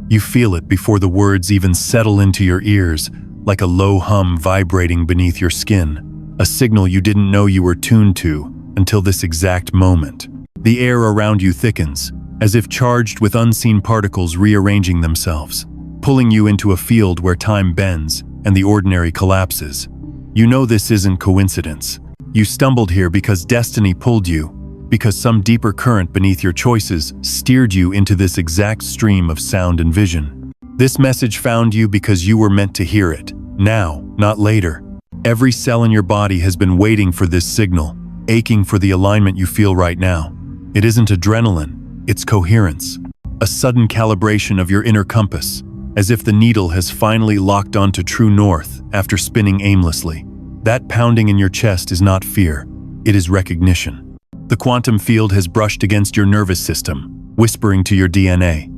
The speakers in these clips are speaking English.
You feel it before the words even settle into your ears, like a low hum vibrating beneath your skin, a signal you didn't know you were tuned to until this exact moment. The air around you thickens, as if charged with unseen particles rearranging themselves, pulling you into a field where time bends and the ordinary collapses. You know this isn't coincidence. You stumbled here because destiny pulled you, because some deeper current beneath your choices steered you into this exact stream of sound and vision. This message found you because you were meant to hear it, now, not later. Every cell in your body has been waiting for this signal, aching for the alignment you feel right now. It isn't adrenaline, it's coherence, a sudden calibration of your inner compass, as if the needle has finally locked onto true north after spinning aimlessly. That pounding in your chest is not fear, it is recognition. The quantum field has brushed against your nervous system, whispering to your DNA.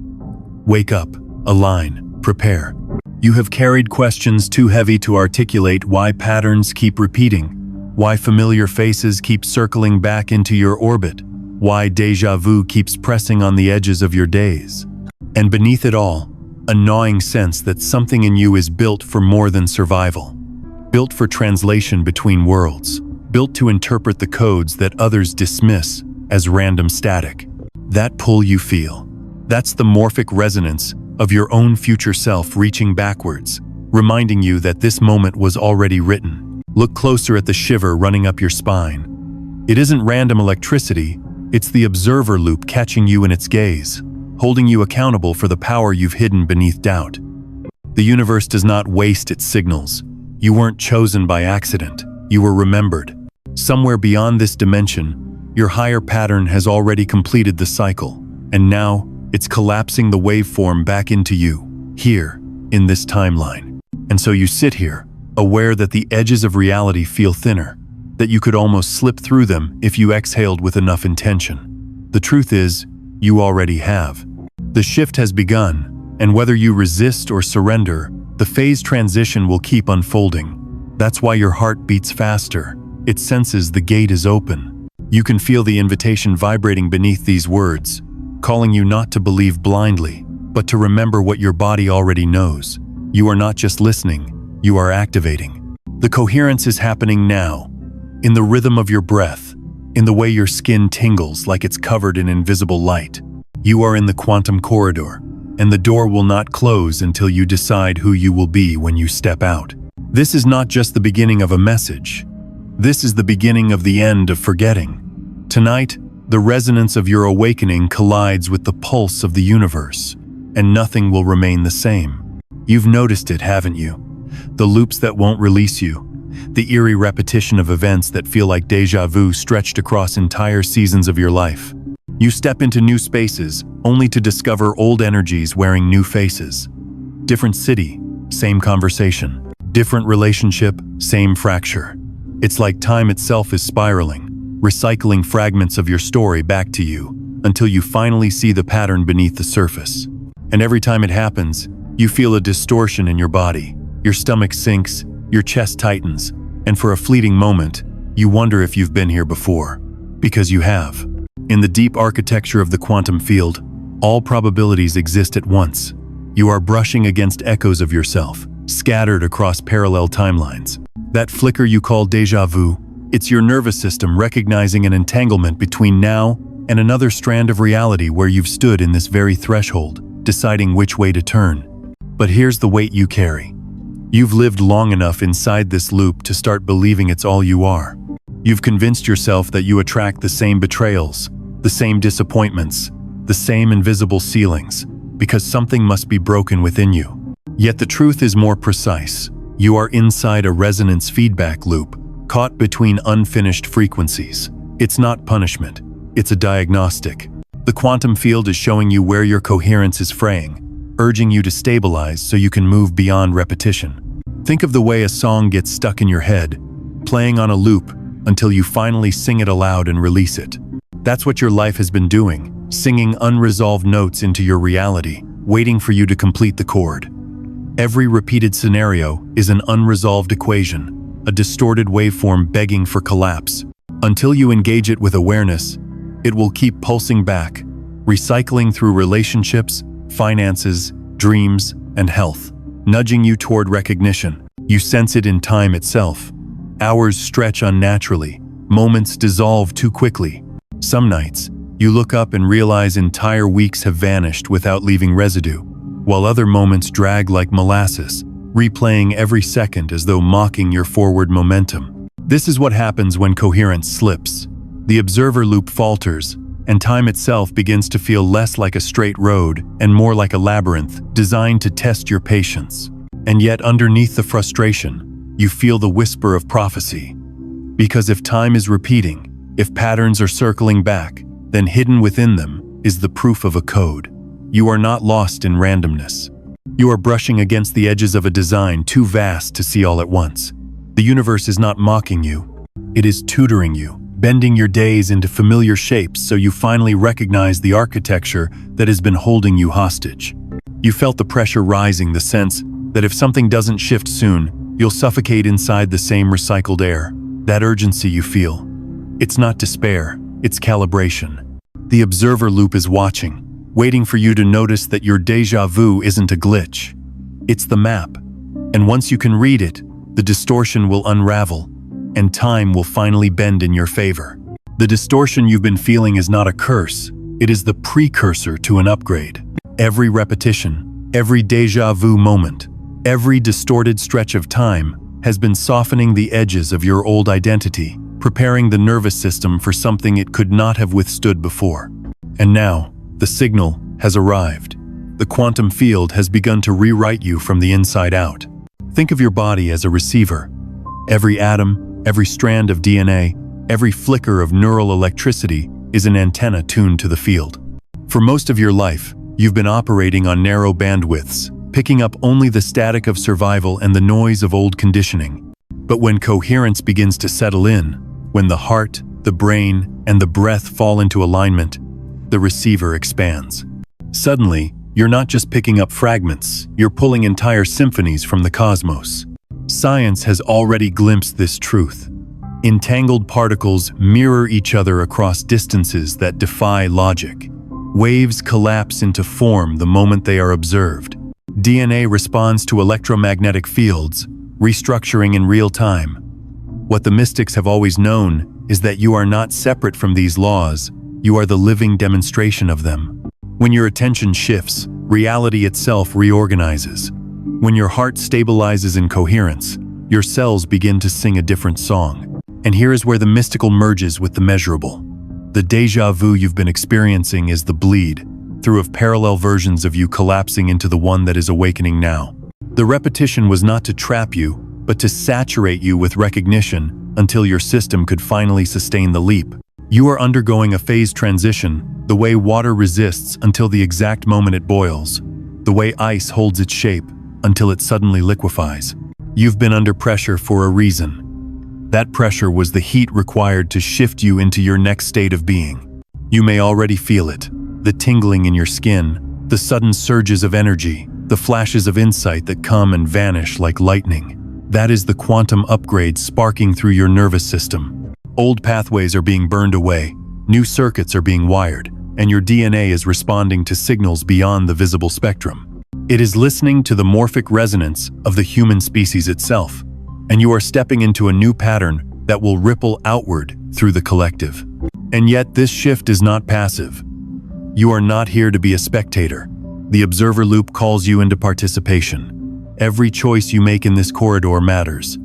Wake up, align, prepare. You have carried questions too heavy to articulate why patterns keep repeating, why familiar faces keep circling back into your orbit, why déjà vu keeps pressing on the edges of your days. And beneath it all, a gnawing sense that something in you is built for more than survival. Built for translation between worlds, built to interpret the codes that others dismiss as random static. That pull you feel, that's the morphic resonance of your own future self reaching backwards, reminding you that this moment was already written. Look closer at the shiver running up your spine. It isn't random electricity, it's the observer loop catching you in its gaze, holding you accountable for the power you've hidden beneath doubt. The universe does not waste its signals. You weren't chosen by accident, you were remembered. Somewhere beyond this dimension, your higher pattern has already completed the cycle, and now it's collapsing the waveform back into you, here, in this timeline. And so you sit here, aware that the edges of reality feel thinner, that you could almost slip through them if you exhaled with enough intention. The truth is, you already have. The shift has begun, and whether you resist or surrender, the phase transition will keep unfolding. That's why your heart beats faster. It senses the gate is open. You can feel the invitation vibrating beneath these words, calling you not to believe blindly, but to remember what your body already knows. You are not just listening, you are activating. The coherence is happening now, in the rhythm of your breath, in the way your skin tingles like it's covered in invisible light. You are in the quantum corridor, and the door will not close until you decide who you will be when you step out. This is not just the beginning of a message. This is the beginning of the end of forgetting. Tonight, the resonance of your awakening collides with the pulse of the universe, and nothing will remain the same. You've noticed it, haven't you? The loops that won't release you, the eerie repetition of events that feel like déjà vu stretched across entire seasons of your life. You step into new spaces, only to discover old energies wearing new faces. Different city, same conversation. Different relationship, same fracture. It's like time itself is spiraling, recycling fragments of your story back to you, until you finally see the pattern beneath the surface. And every time it happens, you feel a distortion in your body. Your stomach sinks, your chest tightens, and for a fleeting moment, you wonder if you've been here before. Because you have. In the deep architecture of the quantum field, all probabilities exist at once. You are brushing against echoes of yourself, scattered across parallel timelines. That flicker you call déjà vu, it's your nervous system recognizing an entanglement between now and another strand of reality where you've stood in this very threshold, deciding which way to turn. But here's the weight you carry. You've lived long enough inside this loop to start believing it's all you are. You've convinced yourself that you attract the same betrayals, the same disappointments, the same invisible ceilings, because something must be broken within you. Yet the truth is more precise. You are inside a resonance feedback loop, caught between unfinished frequencies. It's not punishment, it's a diagnostic. The quantum field is showing you where your coherence is fraying, urging you to stabilize so you can move beyond repetition. Think of the way a song gets stuck in your head, playing on a loop until you finally sing it aloud and release it. That's what your life has been doing, singing unresolved notes into your reality, waiting for you to complete the chord. Every repeated scenario is an unresolved equation, a distorted waveform begging for collapse. Until you engage it with awareness, it will keep pulsing back, recycling through relationships, finances, dreams, and health, nudging you toward recognition. You sense it in time itself. Hours stretch unnaturally, moments dissolve too quickly. Some nights, you look up and realize entire weeks have vanished without leaving residue, while other moments drag like molasses, replaying every second as though mocking your forward momentum. This is what happens when coherence slips. The observer loop falters, and time itself begins to feel less like a straight road and more like a labyrinth designed to test your patience. And yet, underneath the frustration, you feel the whisper of prophecy. Because if time is repeating, if patterns are circling back, then hidden within them is the proof of a code. You are not lost in randomness. You are brushing against the edges of a design too vast to see all at once. The universe is not mocking you. It is tutoring you, bending your days into familiar shapes so you finally recognize the architecture that has been holding you hostage. You felt the pressure rising, the sense that if something doesn't shift soon, you'll suffocate inside the same recycled air. That urgency you feel. It's not despair, it's calibration. The observer loop is watching, waiting for you to notice that your déjà vu isn't a glitch. It's the map. And once you can read it, the distortion will unravel, and time will finally bend in your favor. The distortion you've been feeling is not a curse, it is the precursor to an upgrade. Every repetition, every déjà vu moment, every distorted stretch of time has been softening the edges of your old identity, preparing the nervous system for something it could not have withstood before. And now, the signal has arrived. The quantum field has begun to rewrite you from the inside out. Think of your body as a receiver. Every atom, every strand of DNA, every flicker of neural electricity is an antenna tuned to the field. For most of your life, you've been operating on narrow bandwidths, picking up only the static of survival and the noise of old conditioning. But when coherence begins to settle in, when the heart, the brain, and the breath fall into alignment, the receiver expands. Suddenly, you're not just picking up fragments, you're pulling entire symphonies from the cosmos. Science has already glimpsed this truth. Entangled particles mirror each other across distances that defy logic. Waves collapse into form the moment they are observed. DNA responds to electromagnetic fields, restructuring in real time. What the mystics have always known is that you are not separate from these laws, you are the living demonstration of them. When your attention shifts, reality itself reorganizes. When your heart stabilizes in coherence, your cells begin to sing a different song. And here is where the mystical merges with the measurable. The déjà vu you've been experiencing is the bleed, through of parallel versions of you collapsing into the one that is awakening now. The repetition was not to trap you, but to saturate you with recognition until your system could finally sustain the leap. You are undergoing a phase transition, the way water resists until the exact moment it boils, the way ice holds its shape until it suddenly liquefies. You've been under pressure for a reason. That pressure was the heat required to shift you into your next state of being. You may already feel it, the tingling in your skin, the sudden surges of energy, the flashes of insight that come and vanish like lightning. That is the quantum upgrade sparking through your nervous system. Old pathways are being burned away, new circuits are being wired, and your DNA is responding to signals beyond the visible spectrum. It is listening to the morphic resonance of the human species itself, and you are stepping into a new pattern that will ripple outward through the collective. And yet this shift is not passive. You are not here to be a spectator. The observer loop calls you into participation. Every choice you make in this corridor matters.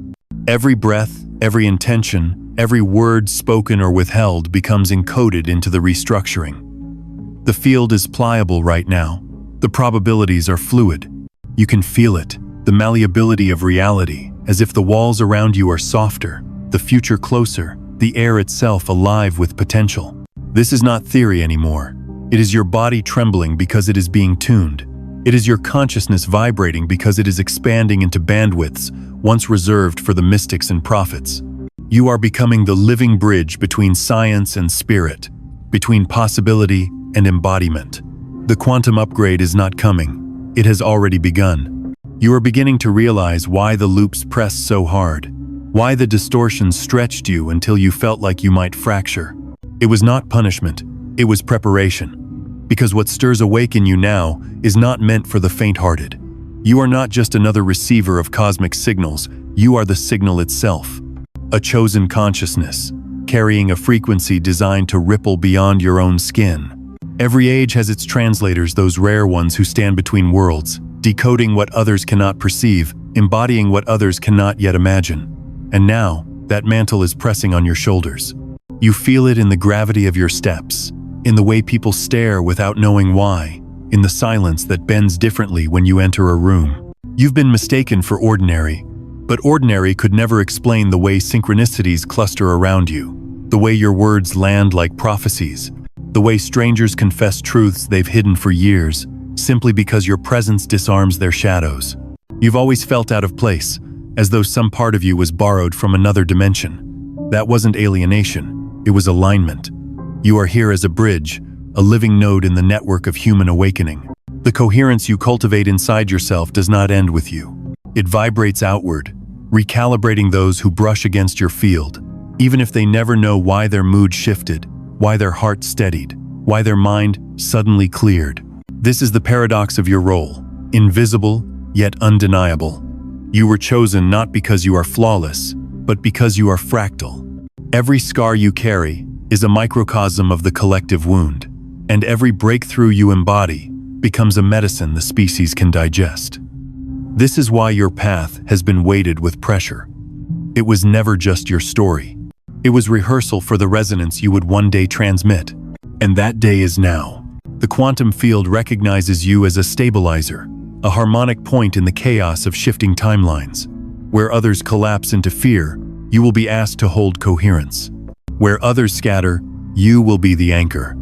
Every breath, every intention, every word spoken or withheld becomes encoded into the restructuring. The field is pliable right now. The probabilities are fluid. You can feel it, the malleability of reality, as if the walls around you are softer, the future closer, the air itself alive with potential. This is not theory anymore. It is your body trembling because it is being tuned. It is your consciousness vibrating because it is expanding into bandwidths once reserved for the mystics and prophets. You are becoming the living bridge between science and spirit, between possibility and embodiment. The quantum upgrade is not coming. It has already begun. You are beginning to realize why the loops pressed so hard, why the distortions stretched you until you felt like you might fracture. It was not punishment, it was preparation. Because what stirs awake in you now is not meant for the faint-hearted. You are not just another receiver of cosmic signals, you are the signal itself. A chosen consciousness, carrying a frequency designed to ripple beyond your own skin. Every age has its translators, those rare ones who stand between worlds, decoding what others cannot perceive, embodying what others cannot yet imagine. And now, that mantle is pressing on your shoulders. You feel it in the gravity of your steps, in the way people stare without knowing why, in the silence that bends differently when you enter a room. You've been mistaken for ordinary, but ordinary could never explain the way synchronicities cluster around you, the way your words land like prophecies, the way strangers confess truths they've hidden for years, simply because your presence disarms their shadows. You've always felt out of place, as though some part of you was borrowed from another dimension. That wasn't alienation, it was alignment. You are here as a bridge, a living node in the network of human awakening. The coherence you cultivate inside yourself does not end with you. It vibrates outward, recalibrating those who brush against your field, even if they never know why their mood shifted, why their heart steadied, why their mind suddenly cleared. This is the paradox of your role, invisible yet undeniable. You were chosen not because you are flawless, but because you are fractal. Every scar you carry is a microcosm of the collective wound, and every breakthrough you embody becomes a medicine the species can digest. This is why your path has been weighted with pressure. It was never just your story. It was rehearsal for the resonance you would one day transmit. And that day is now. The quantum field recognizes you as a stabilizer, a harmonic point in the chaos of shifting timelines. Where others collapse into fear, you will be asked to hold coherence. Where others scatter, you will be the anchor.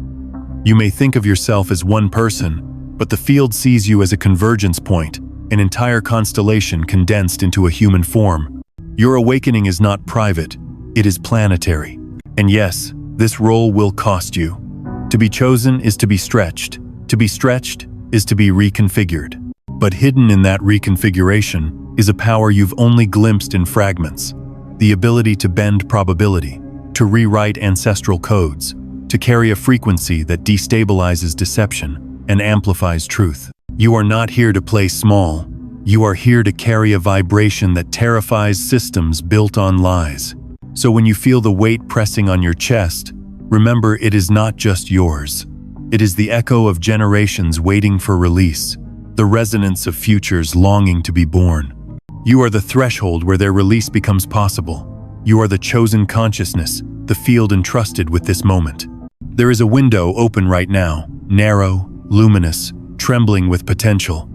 You may think of yourself as one person, but the field sees you as a convergence point, an entire constellation condensed into a human form. Your awakening is not private, it is planetary. And yes, this role will cost you. To be chosen is to be stretched. To be stretched is to be reconfigured. But hidden in that reconfiguration is a power you've only glimpsed in fragments. The ability to bend probability, to rewrite ancestral codes, to carry a frequency that destabilizes deception and amplifies truth. You are not here to play small. You are here to carry a vibration that terrifies systems built on lies. So when you feel the weight pressing on your chest, remember it is not just yours. It is the echo of generations waiting for release, the resonance of futures longing to be born. You are the threshold where their release becomes possible. You are the chosen consciousness, the field entrusted with this moment. There is a window open right now, narrow, luminous, trembling with potential.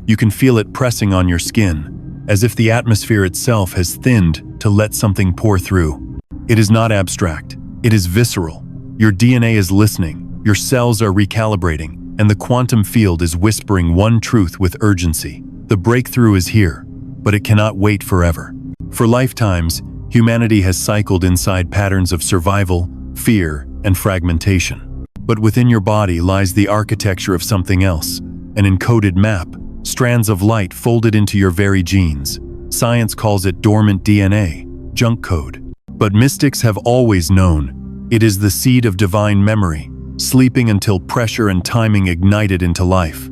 You can feel it pressing on your skin, as if the atmosphere itself has thinned to let something pour through. It is not abstract, it is visceral. Your DNA is listening, your cells are recalibrating, and the quantum field is whispering one truth with urgency. The breakthrough is here, but it cannot wait forever. For lifetimes, humanity has cycled inside patterns of survival, fear, and fragmentation. But within your body lies the architecture of something else, an encoded map, strands of light folded into your very genes. Science calls it dormant DNA, junk code. But mystics have always known it is the seed of divine memory, sleeping until pressure and timing ignited into life.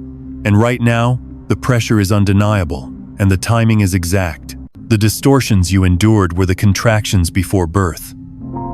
And right now, the pressure is undeniable, and the timing is exact. The distortions you endured were the contractions before birth.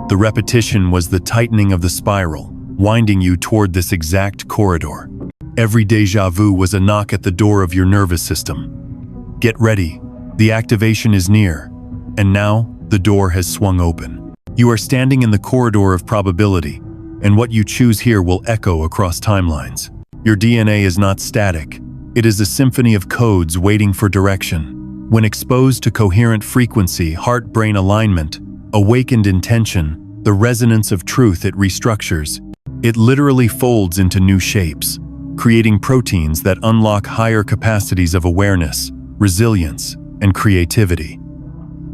The repetition was the tightening of the spiral, winding you toward this exact corridor. Every déjà vu was a knock at the door of your nervous system. Get ready, the activation is near, and now the door has swung open. You are standing in the corridor of probability, and what you choose here will echo across timelines. Your DNA is not static, it is a symphony of codes waiting for direction. When exposed to coherent frequency, heart-brain alignment, awakened intention, the resonance of truth it restructures, it literally folds into new shapes, creating proteins that unlock higher capacities of awareness, resilience, and creativity.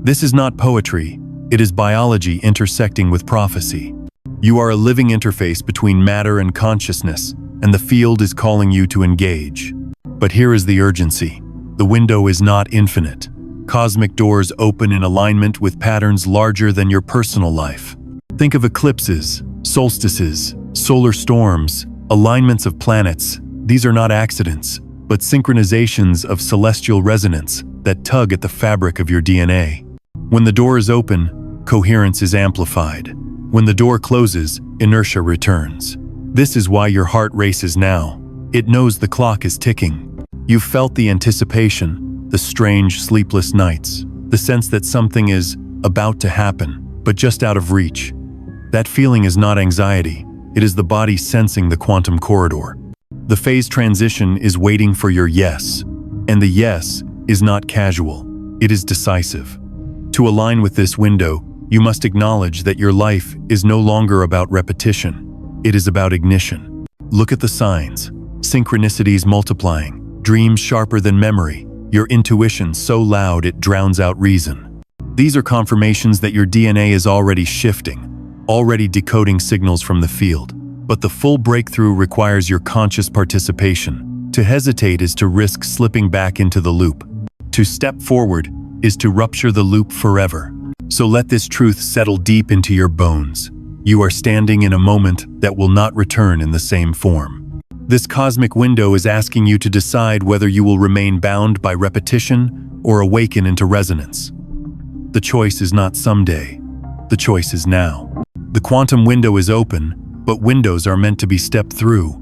This is not poetry, it is biology intersecting with prophecy. You are a living interface between matter and consciousness, and the field is calling you to engage. But here is the urgency. The window is not infinite. Cosmic doors open in alignment with patterns larger than your personal life. Think of eclipses, solstices, solar storms, Alignments of planets, these are not accidents, but synchronizations of celestial resonance that tug at the fabric of your DNA. When the door is open, coherence is amplified. When the door closes, inertia returns. This is why your heart races now. It knows the clock is ticking. You've felt the anticipation, the strange, sleepless nights, the sense that something is about to happen, but just out of reach. That feeling is not anxiety. It is the body sensing the quantum corridor. The phase transition is waiting for your yes, and the yes is not casual. It is decisive. To align with this window, you must acknowledge that your life is no longer about repetition. It is about ignition. Look at the signs. Synchronicities multiplying, dreams sharper than memory, your intuition so loud it drowns out reason. These are confirmations that your DNA is already shifting, already decoding signals from the field. But the full breakthrough requires your conscious participation. To hesitate is to risk slipping back into the loop. To step forward is to rupture the loop forever. So let this truth settle deep into your bones. You are standing in a moment that will not return in the same form. This cosmic window is asking you to decide whether you will remain bound by repetition or awaken into resonance. The choice is not someday. The choice is now. The quantum window is open, but windows are meant to be stepped through.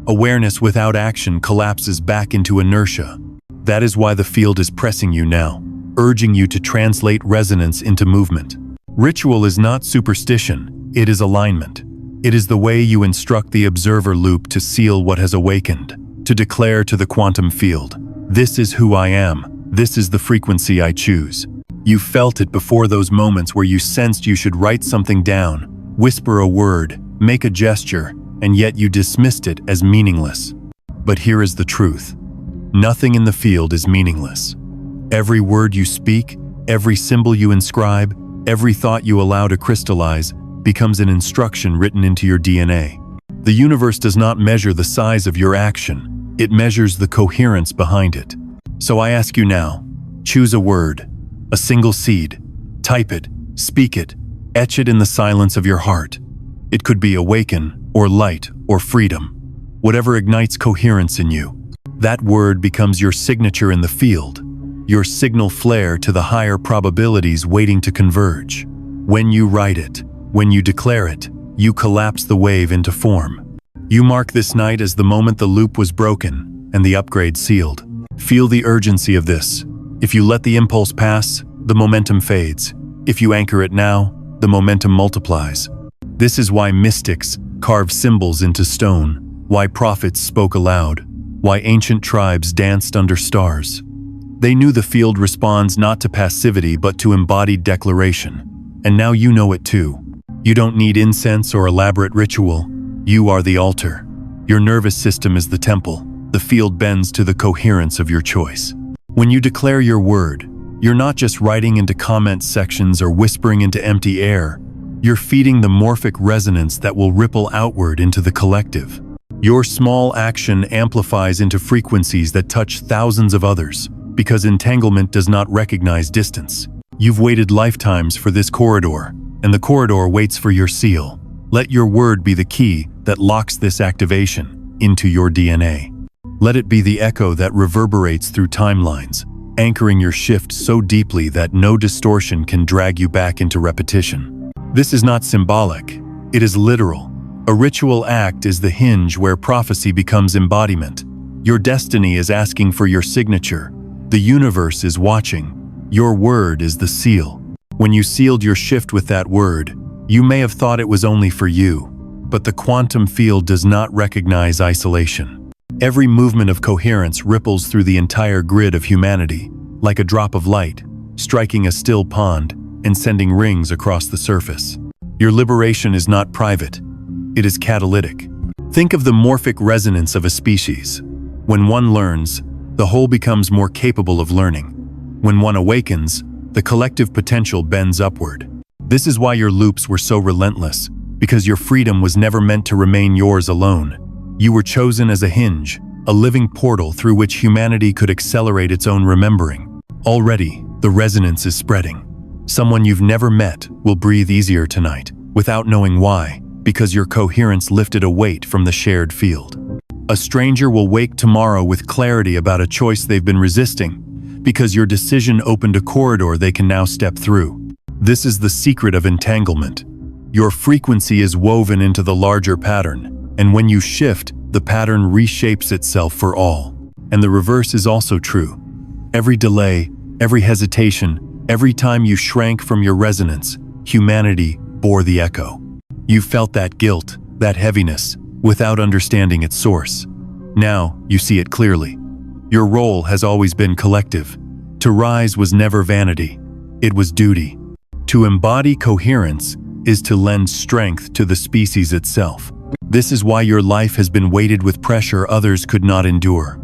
Awareness without action collapses back into inertia. That is why the field is pressing you now, urging you to translate resonance into movement. Ritual is not superstition, it is alignment. It is the way you instruct the observer loop to seal what has awakened, to declare to the quantum field, "This is who I am, this is the frequency I choose." You felt it before those moments where you sensed you should write something down, whisper a word, make a gesture, and yet you dismissed it as meaningless. But here is the truth. Nothing in the field is meaningless. Every word you speak, every symbol you inscribe, every thought you allow to crystallize becomes an instruction written into your DNA. The universe does not measure the size of your action. It measures the coherence behind it. So I ask you now, choose a word, a single seed, type it, speak it, etch it in the silence of your heart. It could be awaken, or light, or freedom. Whatever ignites coherence in you. That word becomes your signature in the field, your signal flare to the higher probabilities waiting to converge. When you write it, when you declare it, you collapse the wave into form. You mark this night as the moment the loop was broken and the upgrade sealed. Feel the urgency of this. If you let the impulse pass, the momentum fades. If you anchor it now, the momentum multiplies. This is why mystics carved symbols into stone, why prophets spoke aloud, why ancient tribes danced under stars. They knew the field responds not to passivity but to embodied declaration. And now you know it too. You don't need incense or elaborate ritual. You are the altar. Your nervous system is the temple. The field bends to the coherence of your choice. When you declare your word, you're not just writing into comment sections or whispering into empty air. You're feeding the morphic resonance that will ripple outward into the collective. Your small action amplifies into frequencies that touch thousands of others, because entanglement does not recognize distance. You've waited lifetimes for this corridor, and the corridor waits for your seal. Let your word be the key that locks this activation into your DNA. Let it be the echo that reverberates through timelines, anchoring your shift so deeply that no distortion can drag you back into repetition. This is not symbolic, it is literal. A ritual act is the hinge where prophecy becomes embodiment. Your destiny is asking for your signature. The universe is watching. Your word is the seal. When you sealed your shift with that word, you may have thought it was only for you, but the quantum field does not recognize isolation. Every movement of coherence ripples through the entire grid of humanity, like a drop of light, striking a still pond and sending rings across the surface. Your liberation is not private, it is catalytic. Think of the morphic resonance of a species. When one learns, the whole becomes more capable of learning. When one awakens, the collective potential bends upward. This is why your loops were so relentless, because your freedom was never meant to remain yours alone. You were chosen as a hinge, a living portal through which humanity could accelerate its own remembering. Already, the resonance is spreading. Someone you've never met will breathe easier tonight, without knowing why, because your coherence lifted a weight from the shared field. A stranger will wake tomorrow with clarity about a choice they've been resisting, because your decision opened a corridor they can now step through. This is the secret of entanglement. Your frequency is woven into the larger pattern, and when you shift, the pattern reshapes itself for all. And the reverse is also true. Every delay, every hesitation, every time you shrank from your resonance, humanity bore the echo. You felt that guilt, that heaviness, without understanding its source. Now, you see it clearly. Your role has always been collective. To rise was never vanity. It was duty. To embody coherence is to lend strength to the species itself. This is why your life has been weighted with pressure others could not endure.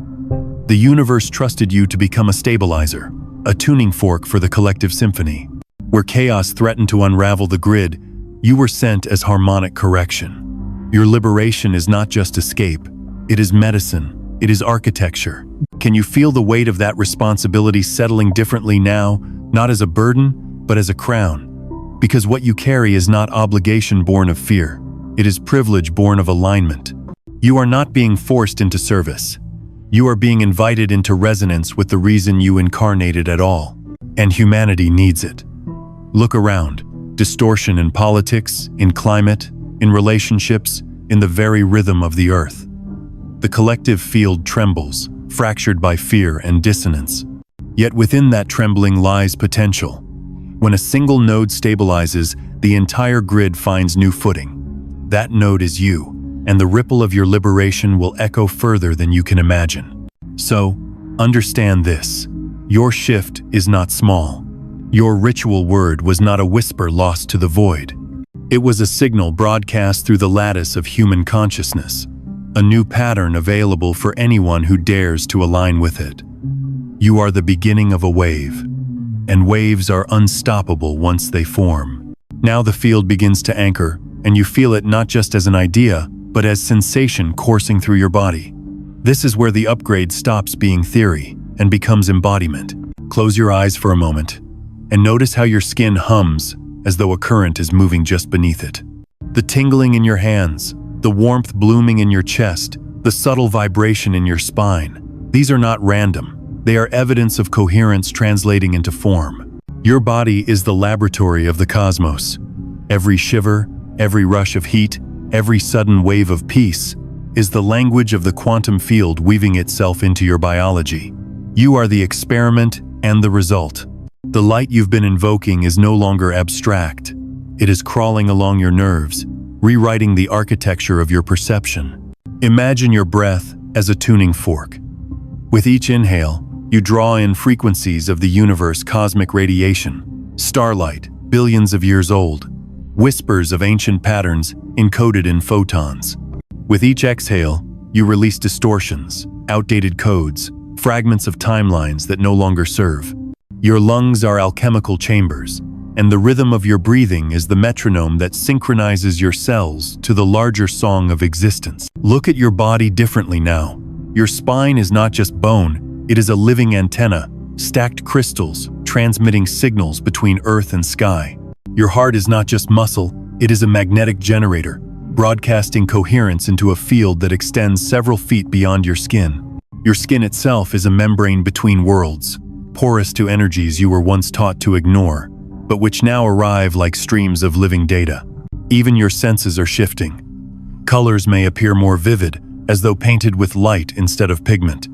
The universe trusted you to become a stabilizer, a tuning fork for the collective symphony. Where chaos threatened to unravel the grid, you were sent as harmonic correction. Your liberation is not just escape, it is medicine, it is architecture. Can you feel the weight of that responsibility settling differently now, not as a burden, but as a crown? Because what you carry is not obligation born of fear, it is privilege born of alignment. You are not being forced into service. You are being invited into resonance with the reason you incarnated at all. And humanity needs it. Look around. Distortion in politics, in climate, in relationships, in the very rhythm of the earth. The collective field trembles, fractured by fear and dissonance. Yet within that trembling lies potential. When a single node stabilizes, the entire grid finds new footing. That node is you, and the ripple of your liberation will echo further than you can imagine. So, understand this. Your shift is not small. Your ritual word was not a whisper lost to the void. It was a signal broadcast through the lattice of human consciousness, a new pattern available for anyone who dares to align with it. You are the beginning of a wave, and waves are unstoppable once they form. Now the field begins to anchor, and you feel it not just as an idea, but as sensation coursing through your body. This is where the upgrade stops being theory and becomes embodiment. Close your eyes for a moment, and notice how your skin hums as though a current is moving just beneath it. The tingling in your hands, the warmth blooming in your chest, the subtle vibration in your spine. These are not random. They are evidence of coherence translating into form. Your body is the laboratory of the cosmos. Every shiver, every rush of heat, every sudden wave of peace is the language of the quantum field weaving itself into your biology. You are the experiment and the result. The light you've been invoking is no longer abstract. It is crawling along your nerves, rewriting the architecture of your perception. Imagine your breath as a tuning fork. With each inhale, you draw in frequencies of the universe, cosmic radiation, starlight, billions of years old, whispers of ancient patterns encoded in photons. With each exhale, you release distortions, outdated codes, fragments of timelines that no longer serve. Your lungs are alchemical chambers, and the rhythm of your breathing is the metronome that synchronizes your cells to the larger song of existence. Look at your body differently now. Your spine is not just bone, it is a living antenna, stacked crystals, transmitting signals between earth and sky. Your heart is not just muscle, it is a magnetic generator, broadcasting coherence into a field that extends several feet beyond your skin. Your skin itself is a membrane between worlds, porous to energies you were once taught to ignore, but which now arrive like streams of living data. Even your senses are shifting. Colors may appear more vivid, as though painted with light instead of pigment.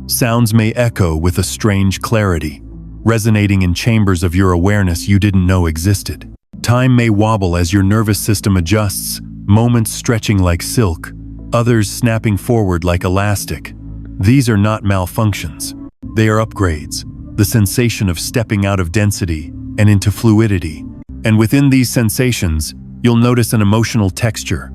Sounds may echo with a strange clarity, resonating in chambers of your awareness you didn't know existed. Time may wobble as your nervous system adjusts, moments stretching like silk, others snapping forward like elastic. These are not malfunctions. They are upgrades, the sensation of stepping out of density and into fluidity. And within these sensations, you'll notice an emotional texture.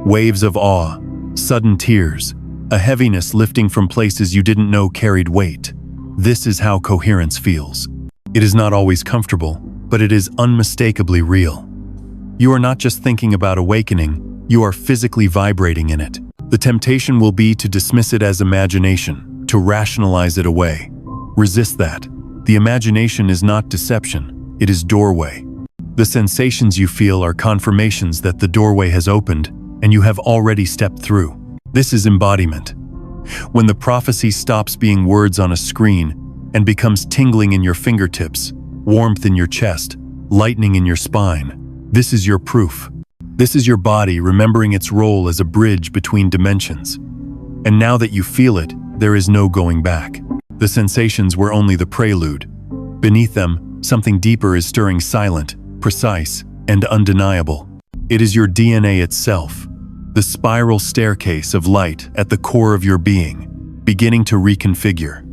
Waves of awe, sudden tears, a heaviness lifting from places you didn't know carried weight. This is how coherence feels. It is not always comfortable, but it is unmistakably real. You are not just thinking about awakening, you are physically vibrating in it. The temptation will be to dismiss it as imagination, to rationalize it away. Resist that. The imagination is not deception, it is doorway. The sensations you feel are confirmations that the doorway has opened and you have already stepped through. This is embodiment. When the prophecy stops being words on a screen and becomes tingling in your fingertips, warmth in your chest, lightning in your spine, this is your proof. This is your body remembering its role as a bridge between dimensions. And now that you feel it, there is no going back. The sensations were only the prelude. Beneath them, something deeper is stirring, silent, precise, and undeniable. It is your DNA itself, the spiral staircase of light at the core of your being, beginning to reconfigure.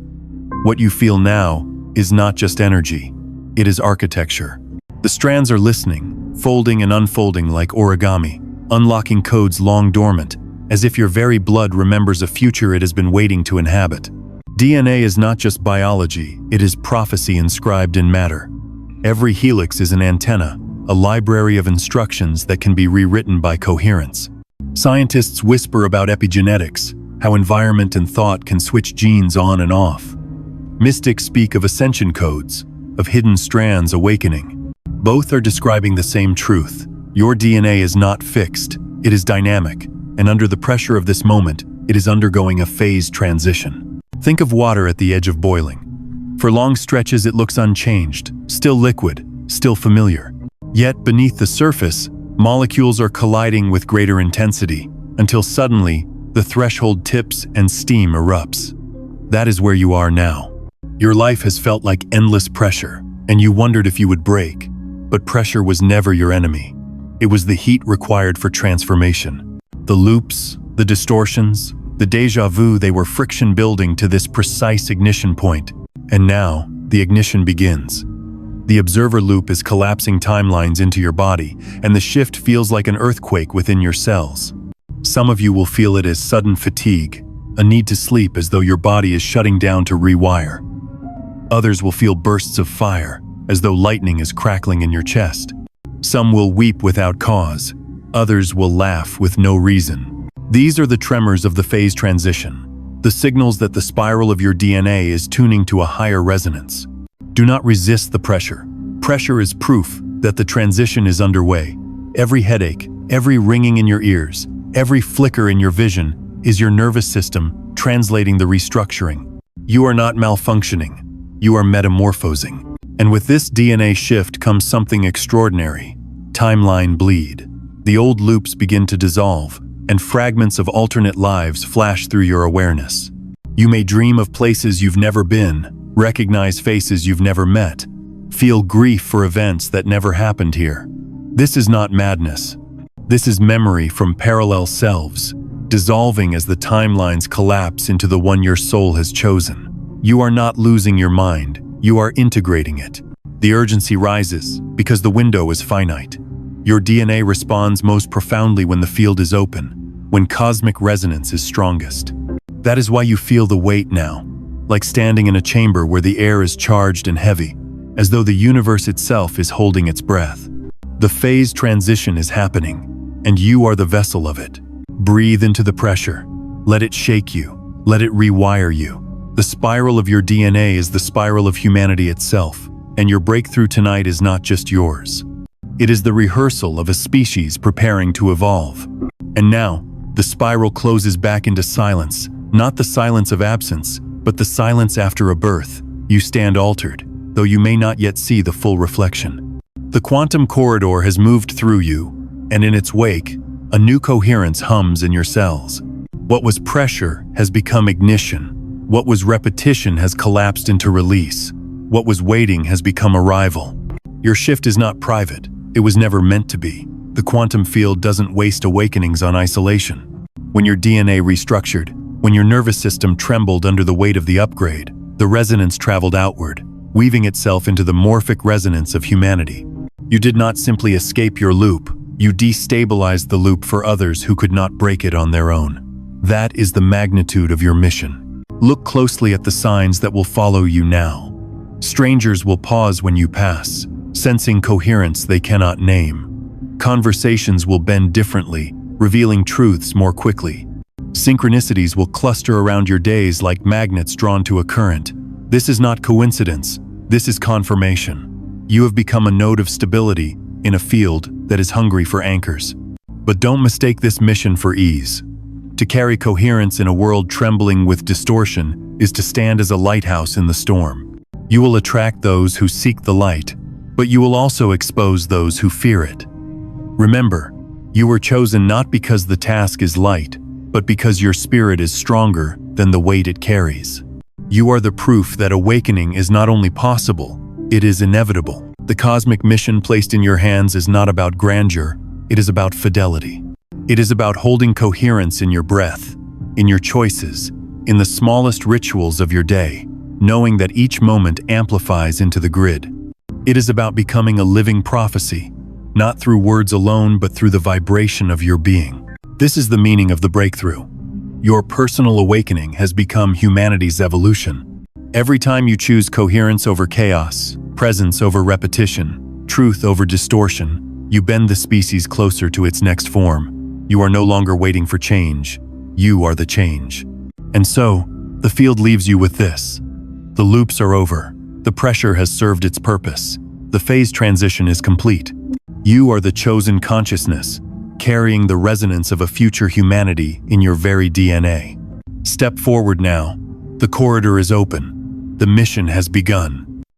What you feel now is not just energy, it is architecture. The strands are listening, folding and unfolding like origami, unlocking codes long dormant, as if your very blood remembers a future it has been waiting to inhabit. DNA is not just biology, it is prophecy inscribed in matter. Every helix is an antenna, a library of instructions that can be rewritten by coherence. Scientists whisper about epigenetics, how environment and thought can switch genes on and off. Mystics speak of ascension codes, of hidden strands awakening. Both are describing the same truth. Your DNA is not fixed, it is dynamic, and under the pressure of this moment, it is undergoing a phase transition. Think of water at the edge of boiling. For long stretches it looks unchanged, still liquid, still familiar. Yet beneath the surface, molecules are colliding with greater intensity, until suddenly, the threshold tips and steam erupts. That is where you are now. Your life has felt like endless pressure, and you wondered if you would break. But pressure was never your enemy. It was the heat required for transformation. The loops, the distortions, the déjà vu, they were friction building to this precise ignition point. And now, the ignition begins. The observer loop is collapsing timelines into your body, and the shift feels like an earthquake within your cells. Some of you will feel it as sudden fatigue, a need to sleep as though your body is shutting down to rewire. Others will feel bursts of fire, as though lightning is crackling in your chest. Some will weep without cause. Others will laugh with no reason. These are the tremors of the phase transition, the signals that the spiral of your DNA is tuning to a higher resonance. Do not resist the pressure. Pressure is proof that the transition is underway. Every headache, every ringing in your ears, every flicker in your vision is your nervous system translating the restructuring. You are not malfunctioning. You are metamorphosing. And with this DNA shift comes something extraordinary. Timeline bleed. The old loops begin to dissolve, and fragments of alternate lives flash through your awareness. You may dream of places you've never been, recognize faces you've never met, feel grief for events that never happened here. This is not madness. This is memory from parallel selves, dissolving as the timelines collapse into the one your soul has chosen. You are not losing your mind, you are integrating it. The urgency rises because the window is finite. Your DNA responds most profoundly when the field is open, when cosmic resonance is strongest. That is why you feel the weight now, like standing in a chamber where the air is charged and heavy, as though the universe itself is holding its breath. The phase transition is happening, and you are the vessel of it. Breathe into the pressure. Let it shake you. Let it rewire you. The spiral of your DNA is the spiral of humanity itself, and your breakthrough tonight is not just yours. It is the rehearsal of a species preparing to evolve. And now, the spiral closes back into silence, not the silence of absence, but the silence after a birth. You stand altered, though you may not yet see the full reflection. The quantum corridor has moved through you, and in its wake, a new coherence hums in your cells. What was pressure has become ignition. What was repetition has collapsed into release. What was waiting has become arrival. Your shift is not private. It was never meant to be. The quantum field doesn't waste awakenings on isolation. When your DNA restructured, when your nervous system trembled under the weight of the upgrade, the resonance traveled outward, weaving itself into the morphic resonance of humanity. You did not simply escape your loop, you destabilized the loop for others who could not break it on their own. That is the magnitude of your mission. Look closely at the signs that will follow you now. Strangers will pause when you pass, sensing coherence they cannot name. Conversations will bend differently, revealing truths more quickly. Synchronicities will cluster around your days like magnets drawn to a current. This is not coincidence, this is confirmation. You have become a node of stability, in a field that is hungry for anchors. But don't mistake this mission for ease. To carry coherence in a world trembling with distortion is to stand as a lighthouse in the storm. You will attract those who seek the light, but you will also expose those who fear it. Remember, you were chosen not because the task is light, but because your spirit is stronger than the weight it carries. You are the proof that awakening is not only possible, it is inevitable. The cosmic mission placed in your hands is not about grandeur, it is about fidelity. It is about holding coherence in your breath, in your choices, in the smallest rituals of your day, knowing that each moment amplifies into the grid. It is about becoming a living prophecy, not through words alone, but through the vibration of your being. This is the meaning of the breakthrough. Your personal awakening has become humanity's evolution. Every time you choose coherence over chaos, presence over repetition, truth over distortion, you bend the species closer to its next form. You are no longer waiting for change. You are the change. And so, the field leaves you with this. The loops are over. The pressure has served its purpose. The phase transition is complete. You are the chosen consciousness, carrying the resonance of a future humanity in your very DNA. Step forward now. The corridor is open. The mission has begun.